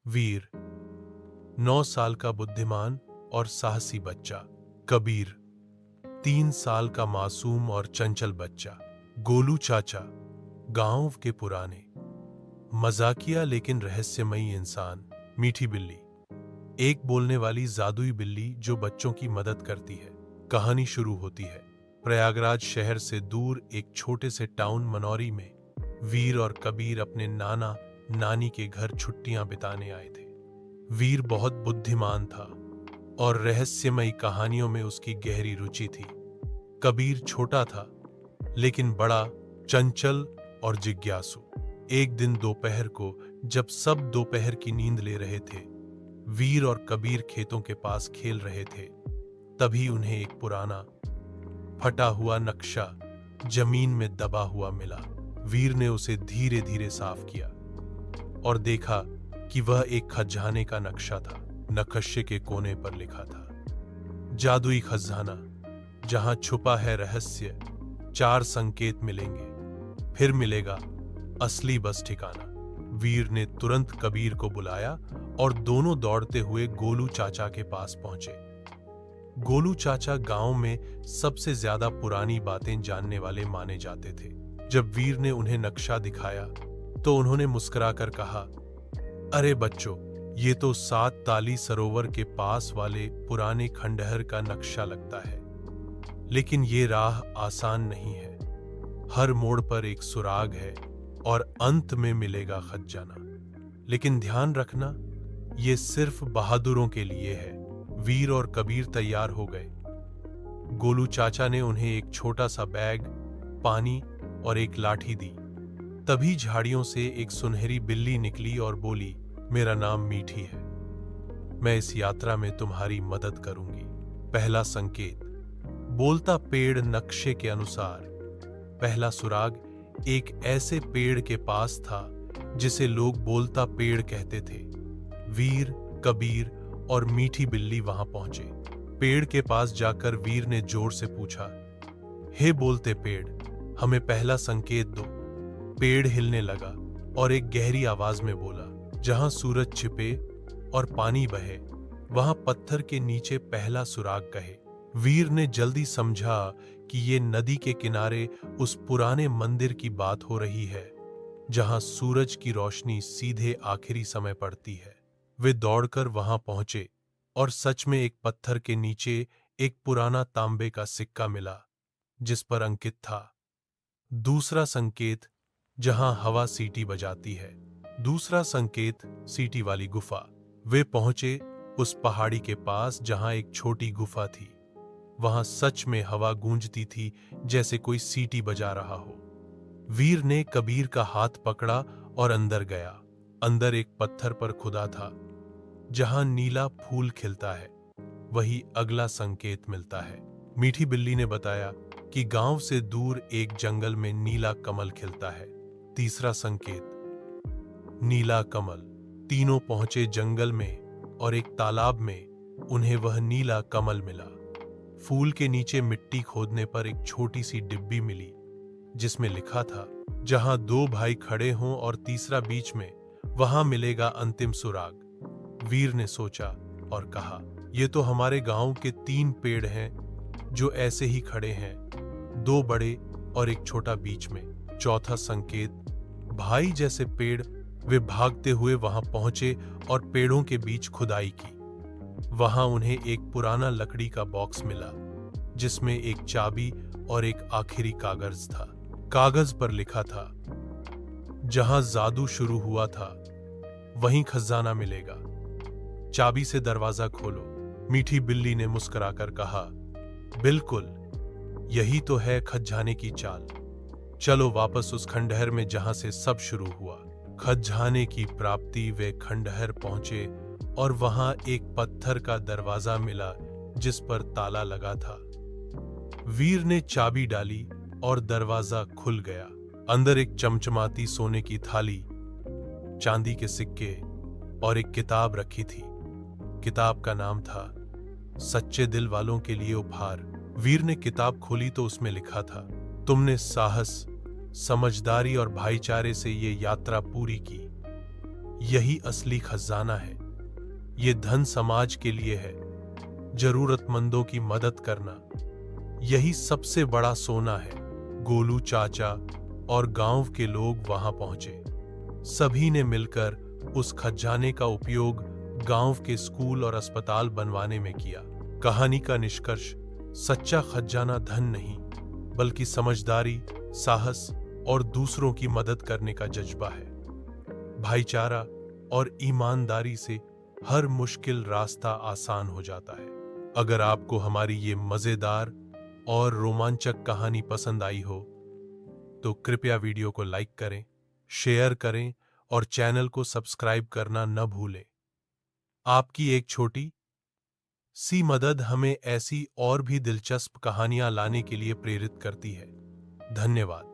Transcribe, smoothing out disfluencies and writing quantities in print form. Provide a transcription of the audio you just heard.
वीर 9 साल का बुद्धिमान और साहसी बच्चा। कबीर 3 साल का मासूम और चंचल बच्चा। गोलू चाचा गांव के पुराने मजाकिया लेकिन रहस्यमयी इंसान। मीठी बिल्ली एक बोलने वाली जादुई बिल्ली जो बच्चों की मदद करती है। कहानी शुरू होती है प्रयागराज शहर से दूर एक छोटे से टाउन मनौरी में। वीर और कबीर अपने नाना नानी के घर छुट्टियां बिताने आए थे। वीर बहुत बुद्धिमान था और रहस्यमयी कहानियों में उसकी गहरी रुचि थी। कबीर छोटा था लेकिन बड़ा चंचल और जिज्ञासु। एक दिन दोपहर को जब सब दोपहर की नींद ले रहे थे, वीर और कबीर खेतों के पास खेल रहे थे। तभी उन्हें एक पुराना फटा हुआ नक्शा जमीन में दबा हुआ मिला। वीर ने उसे धीरे धीरे साफ किया और देखा कि वह एक खजाने का नक्शा था। नक्शे के कोने पर लिखा था, जादुई खजाना, जहां छुपा है रहस्य, 4 संकेत मिलेंगे, फिर मिलेगा असली बस ठिकाना। वीर ने तुरंत कबीर को बुलाया और दोनों दौड़ते हुए गोलू चाचा के पास पहुंचे। गोलू चाचा गांव में सबसे ज्यादा पुरानी बातें जानने वाले माने जाते थे। जब वीर ने उन्हें नक्शा दिखाया तो उन्होंने मुस्कुराकर कहा, अरे बच्चों, ये तो 7 ताली सरोवर के पास वाले पुराने खंडहर का नक्शा लगता है। लेकिन ये राह आसान नहीं है। हर मोड़ पर एक सुराग है और अंत में मिलेगा खजाना। लेकिन ध्यान रखना, ये सिर्फ बहादुरों के लिए है। वीर और कबीर तैयार हो गए। गोलू चाचा ने उन्हें एक छोटा सा बैग, पानी और एक लाठी दी। तभी झाड़ियों से एक सुनहरी बिल्ली निकली और बोली, मेरा नाम मीठी है, मैं इस यात्रा में तुम्हारी मदद करूंगी। पहला संकेत, बोलता पेड़। नक्शे के अनुसार पहला सुराग एक ऐसे पेड़ के पास था जिसे लोग बोलता पेड़ कहते थे। वीर, कबीर और मीठी बिल्ली वहां पहुंचे। पेड़ के पास जाकर वीर ने जोर से पूछा, हे बोलते पेड़, हमें पहला संकेत दो। पेड़ हिलने लगा और एक गहरी आवाज में बोला, जहां सूरज छिपे और पानी बहे, वहां पत्थर के नीचे पहला सुराग कहे। वीर ने जल्दी समझा कि ये नदी के किनारे उस पुराने मंदिर की बात हो रही है जहां सूरज की रोशनी सीधे आखिरी समय पड़ती है। वे दौड़कर वहां पहुंचे और सच में एक पत्थर के नीचे एक पुराना तांबे का सिक्का मिला जिस पर अंकित था, दूसरा संकेत, जहां हवा सीटी बजाती है। दूसरा संकेत, सीटी वाली गुफा। वे पहुंचे उस पहाड़ी के पास जहां एक छोटी गुफा थी। वहां सच में हवा गूंजती थी जैसे कोई सीटी बजा रहा हो। वीर ने कबीर का हाथ पकड़ा और अंदर गया। अंदर एक पत्थर पर खुदा था, जहां नीला फूल खिलता है, वही अगला संकेत मिलता है। मीठी बिल्ली ने बताया कि गांव से दूर एक जंगल में नीला कमल खिलता है। तीसरा संकेत, नीला कमल। तीनों पहुंचे जंगल में और एक तालाब में उन्हें वह नीला कमल मिला। फूल के नीचे मिट्टी खोदने पर एक छोटी सी डिब्बी मिली जिसमें लिखा था, जहां 2 भाई खड़े हों और तीसरा बीच में, वहां मिलेगा अंतिम सुराग। वीर ने सोचा और कहा, ये तो हमारे गांव के 3 पेड़ हैं जो ऐसे ही खड़े हैं, 2 बड़े और एक छोटा बीच में। चौथा संकेत, भाई जैसे पेड़। वे भागते हुए वहां पहुंचे और पेड़ों के बीच खुदाई की। वहां उन्हें एक पुराना लकड़ी का बॉक्स मिला जिसमें एक चाबी और एक आखिरी कागज था। कागज पर लिखा था, जहां जादू शुरू हुआ था वहीं खजाना मिलेगा, चाबी से दरवाजा खोलो। मीठी बिल्ली ने मुस्कुराकर कहा, बिल्कुल, यही तो है खजाने की चाल। चलो वापस उस खंडहर में जहां से सब शुरू हुआ। खजाने की प्राप्ति। वे खंडहर पहुंचे और वहां एक पत्थर का दरवाजा मिला जिस पर ताला लगा था। वीर ने चाबी डाली और दरवाजा खुल गया। अंदर एक चमचमाती सोने की थाली, चांदी के सिक्के और एक किताब रखी थी। किताब का नाम था, सच्चे दिल वालों के लिए उपहार। वीर ने किताब खोली तो उसमें लिखा था, तुमने साहस, समझदारी और भाईचारे से ये यात्रा पूरी की। यही असली खजाना है। ये धन समाज के लिए है, जरूरतमंदों की मदद करना, यही सबसे बड़ा सोना है। गोलू चाचा और गांव के लोग वहां पहुंचे। सभी ने मिलकर उस खजाने का उपयोग गांव के स्कूल और अस्पताल बनवाने में किया। कहानी का निष्कर्ष, सच्चा खजाना धन नहीं, बल्कि समझदारी, साहस और दूसरों की मदद करने का जज्बा है। भाईचारा और ईमानदारी से हर मुश्किल रास्ता आसान हो जाता है। अगर आपको हमारी ये मजेदार और रोमांचक कहानी पसंद आई हो, तो कृपया वीडियो को लाइक करें, शेयर करें और चैनल को सब्सक्राइब करना न भूलें। आपकी एक छोटी सी मदद हमें ऐसी और भी दिलचस्प कहानियां लाने के लिए प्रेरित करती है। धन्यवाद।